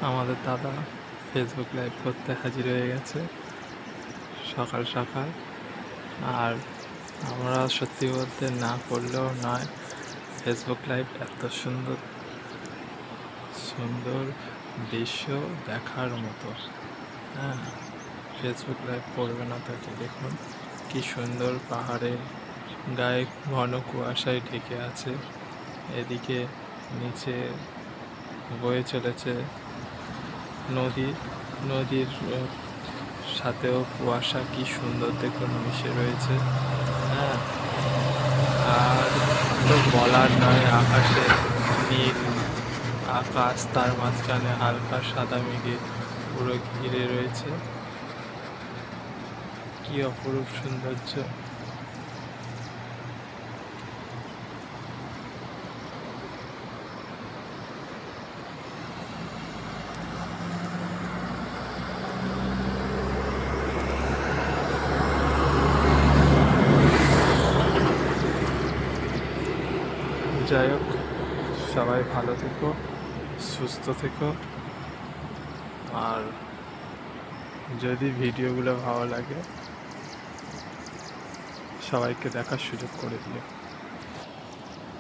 আমাদের দাদা Facebook live করতে হাজির হয়ে গেছে সকাল সকাল। আর আমরা সত্যি বলতে না করলেও নয়, ফেসবুক লাইভ এত সুন্দর সুন্দর দৃশ্য দেখার মতো। হ্যাঁ, ফেসবুক লাইভ করবে না তাকে দেখুন কি সুন্দর পাহাড়ে গায়ে ঘন কুয়াশায় ঢেকে আছে, এদিকে নিচে বয়ে চলেছে নদী, নদীর সাথেও কুয়াশা কি সুন্দর দেখুন মিশে রয়েছে। হ্যাঁ, আর তো বলার নয়, আকাশে নীল আকাশ, তার মাঝখানে হালকা সাদা মেঘে পুরো ঘিরে রয়েছে, কি অপরূপ সৌন্দর্য। যাই হোক, সবাই ভালো থেকো, সুস্থ থেকো। আর যদি ভিডিওগুলো ভালো লাগে সবাইকে দেখার সুযোগ করে দিও।